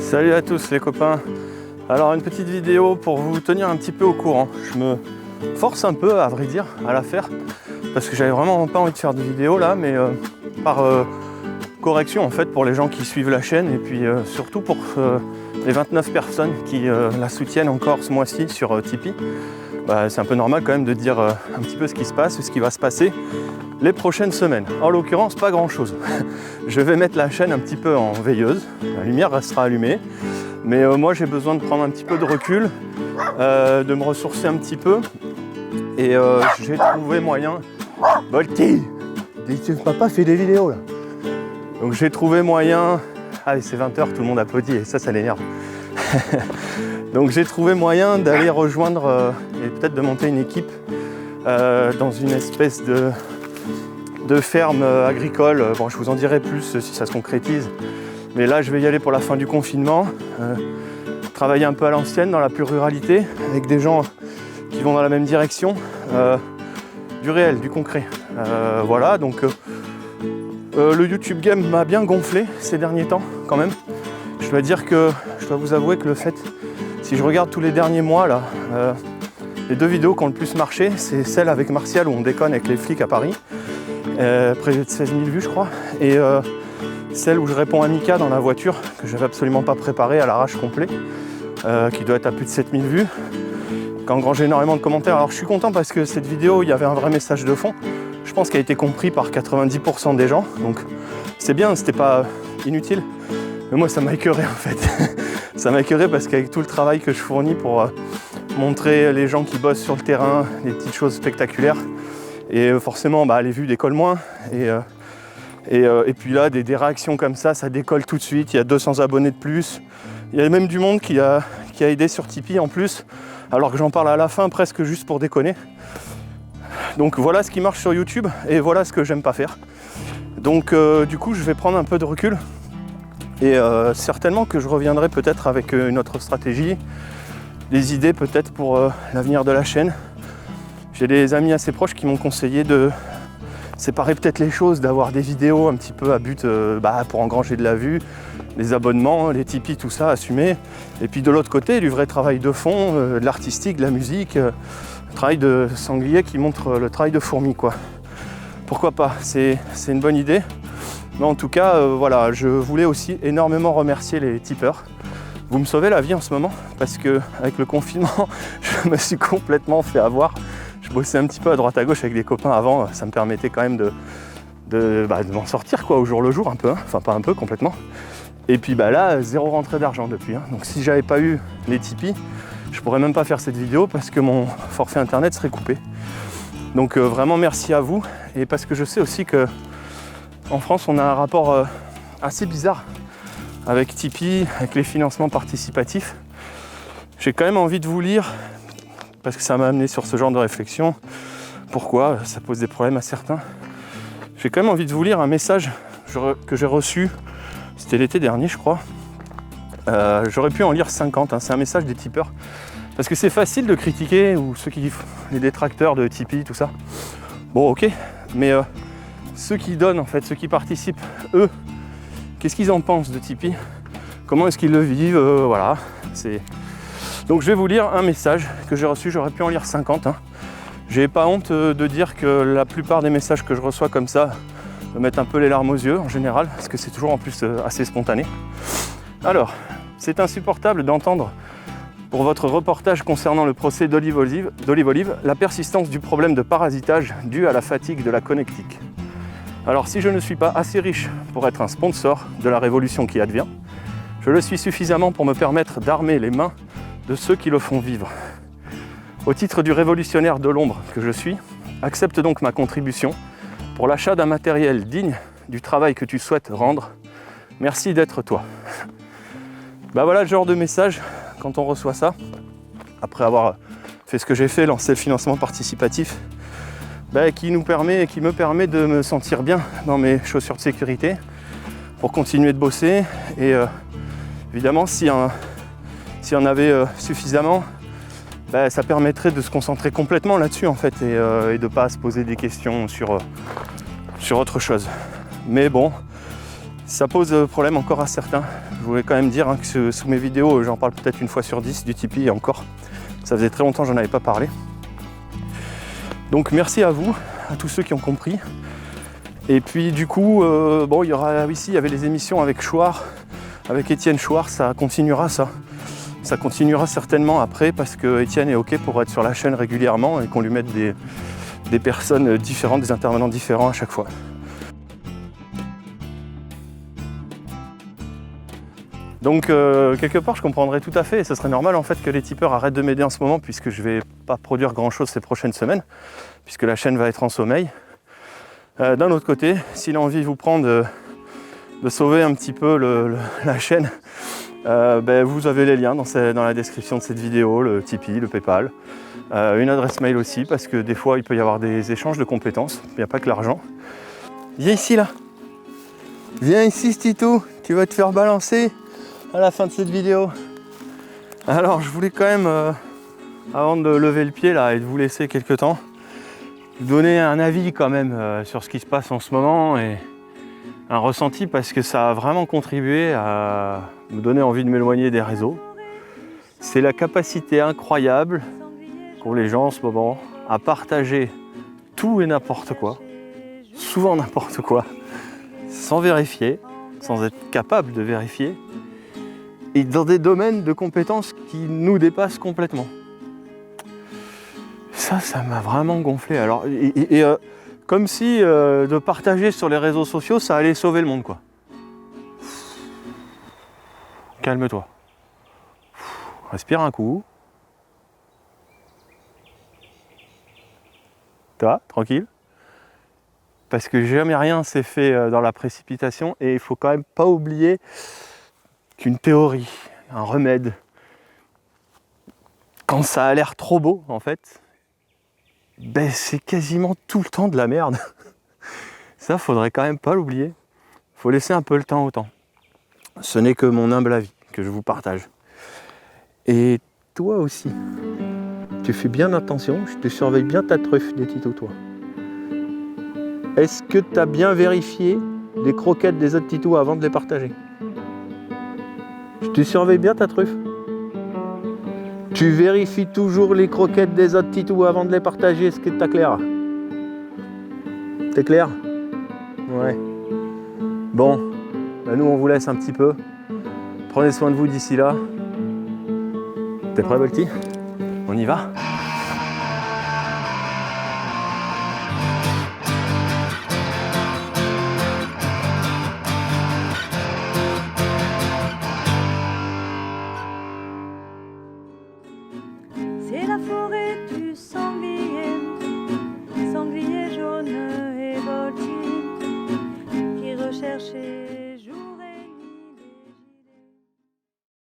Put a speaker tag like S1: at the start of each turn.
S1: Salut à tous les copains. Alors une petite vidéo pour vous tenir un petit peu au courant. Je me force un peu à vrai dire à la faire parce que j'avais vraiment pas envie de faire de vidéo là, mais par correction en fait pour les gens qui suivent la chaîne et puis surtout pour les 29 personnes qui la soutiennent encore ce mois-ci sur Tipeee. C'est un peu normal quand même de dire un petit peu ce qui se passe ou ce qui va se passer les prochaines semaines. En l'occurrence, pas grand-chose. Je vais mettre la chaîne un petit peu en veilleuse. La lumière restera allumée. Mais moi, j'ai besoin de prendre un petit peu de recul, de me ressourcer un petit peu. Et j'ai trouvé moyen... Volti, papa fait des vidéos là. Donc j'ai trouvé moyen... Ah, c'est 20h, tout le monde applaudit et ça l'énerve. Donc j'ai trouvé moyen d'aller rejoindre et peut-être de monter une équipe dans une espèce de ferme agricole. Bon, je vous en dirai plus si ça se concrétise. Mais là, je vais y aller pour la fin du confinement. Travailler un peu à l'ancienne dans la pure ruralité avec des gens qui vont dans la même direction. Du réel, du concret. Voilà, donc le YouTube Game m'a bien gonflé ces derniers temps quand même. Je dois vous avouer que le fait, si je regarde tous les derniers mois là, les deux vidéos qui ont le plus marché, c'est celle avec Martial où on déconne avec les flics à Paris, près de 16 000 vues je crois, et celle où je réponds à Mika dans la voiture, que j'avais absolument pas préparé à l'arrache complet, qui doit être à plus de 7 000 vues, qui a engrangé énormément de commentaires. Alors je suis content parce que cette vidéo, il y avait un vrai message de fond, je pense qu'elle a été compris par 90% des gens, donc c'est bien, c'était pas inutile. Mais moi ça m'a écœuré en fait. Ça m'a écœuré parce qu'avec tout le travail que je fournis pour montrer les gens qui bossent sur le terrain, des petites choses spectaculaires, et forcément les vues décollent moins. Et puis là, des réactions comme ça décolle tout de suite. Il y a 200 abonnés de plus. Il y a même du monde qui a aidé sur Tipeee en plus, alors que j'en parle à la fin presque juste pour déconner. Donc voilà ce qui marche sur YouTube et voilà ce que j'aime pas faire. Donc du coup, je vais prendre un peu de recul. Et certainement que je reviendrai peut-être avec une autre stratégie, des idées peut-être pour l'avenir de la chaîne. J'ai des amis assez proches qui m'ont conseillé de séparer peut-être les choses, d'avoir des vidéos un petit peu à but pour engranger de la vue, les abonnements, les Tipeee, tout ça, assumer. Et puis de l'autre côté, du vrai travail de fond, de l'artistique, de la musique, le travail de sanglier qui montre le travail de fourmi, quoi. Pourquoi pas, c'est une bonne idée. Mais en tout cas, voilà, je voulais aussi énormément remercier les tipeurs. Vous me sauvez la vie en ce moment parce que avec le confinement, je me suis complètement fait avoir. Je bossais un petit peu à droite à gauche avec des copains avant, ça me permettait quand même de m'en sortir quoi, au jour le jour un peu, hein. Enfin pas un peu, complètement. Et puis là, zéro rentrée d'argent depuis. Hein. Donc si j'avais pas eu les Tipeee, je pourrais même pas faire cette vidéo parce que mon forfait internet serait coupé. Donc vraiment merci à vous, et parce que je sais aussi que en France, on a un rapport assez bizarre avec Tipeee, avec les financements participatifs. J'ai quand même envie de vous lire, parce que ça m'a amené sur ce genre de réflexion. Pourquoi ça pose des problèmes à certains. J'ai quand même envie de vous lire un message que j'ai reçu, c'était l'été dernier je crois. J'aurais pu en lire 50, hein. C'est un message des tipeurs. Parce que c'est facile de critiquer, ou les détracteurs de Tipeee, tout ça. Bon ok, mais... ceux qui donnent en fait, ceux qui participent, eux, qu'est-ce qu'ils en pensent de Tipeee? Comment est-ce qu'ils le vivent? Voilà. Donc je vais vous lire un message que j'ai reçu, j'aurais pu en lire 50. Hein. J'ai pas honte de dire que la plupart des messages que je reçois comme ça me mettent un peu les larmes aux yeux en général, parce que c'est toujours en plus assez spontané. Alors, c'est insupportable d'entendre pour votre reportage concernant le procès d'Olive Olive, la persistance du problème de parasitage dû à la fatigue de la connectique. Alors si je ne suis pas assez riche pour être un sponsor de la révolution qui advient, je le suis suffisamment pour me permettre d'armer les mains de ceux qui le font vivre. Au titre du révolutionnaire de l'ombre que je suis, accepte donc ma contribution pour l'achat d'un matériel digne du travail que tu souhaites rendre. Merci d'être toi. Voilà le genre de message quand on reçoit ça, après avoir fait ce que j'ai fait, lancer le financement participatif, qui me permet de me sentir bien dans mes chaussures de sécurité pour continuer de bosser. Et évidemment, si on avait suffisamment, ça permettrait de se concentrer complètement là-dessus en fait, et de ne pas se poser des questions sur autre chose. Mais bon, Ça pose problème encore à certains. Je voulais quand même dire hein, que sous mes vidéos, j'en parle peut-être une fois sur 10 du Tipeee et encore. Ça faisait très longtemps que j'en avais pas parlé. Donc merci à vous, à tous ceux qui ont compris. Et puis du coup, bon, il y aura ici, il y avait les émissions avec Chouard, avec Étienne Chouard, ça continuera ça. Ça continuera certainement après parce que Étienne est OK pour être sur la chaîne régulièrement et qu'on lui mette des personnes différentes, des intervenants différents à chaque fois. Donc quelque part je comprendrais tout à fait et ce serait normal en fait que les tipeurs arrêtent de m'aider en ce moment puisque je vais pas produire grand chose ces prochaines semaines puisque la chaîne va être en sommeil. D'un autre côté, si l'envie vous prend de sauver un petit peu la chaîne, vous avez les liens dans la description de cette vidéo, le Tipeee, le Paypal, une adresse mail aussi parce que des fois il peut y avoir des échanges de compétences, il n'y a pas que l'argent. Viens ici là, viens ici Tito, tu vas te faire balancer à la fin de cette vidéo. Alors je voulais quand même, avant de lever le pied là et de vous laisser quelques temps, vous donner un avis quand même sur ce qui se passe en ce moment et un ressenti parce que ça a vraiment contribué à me donner envie de m'éloigner des réseaux. C'est la capacité incroyable qu'ont les gens en ce moment à partager tout et n'importe quoi, souvent n'importe quoi, sans vérifier, sans être capable de vérifier, et dans des domaines de compétences qui nous dépassent complètement. Ça m'a vraiment gonflé. Alors, comme si de partager sur les réseaux sociaux, ça allait sauver le monde, quoi. Calme-toi. Respire un coup. Toi, tranquille. Parce que jamais rien s'est fait dans la précipitation et il faut quand même pas oublier qu'une théorie, un remède, quand ça a l'air trop beau, en fait, c'est quasiment tout le temps de la merde. Ça, faudrait quand même pas l'oublier. Faut laisser un peu le temps au temps. Ce n'est que mon humble avis que je vous partage. Et toi aussi, tu fais bien attention, je te surveille bien ta truffe des Tito, toi. Est-ce que tu as bien vérifié les croquettes des autres Tito avant de les partager? Je te surveille bien ta truffe. Tu vérifies toujours les croquettes des autres Tito avant de les partager, est-ce que t'as clair? T'es clair? Ouais. Bon, nous on vous laisse un petit peu. Prenez soin de vous d'ici là. T'es prêt, Balti? On y va?
S2: C'est la forêt du sanglier, sanglier jaune et voltige, qui recherchait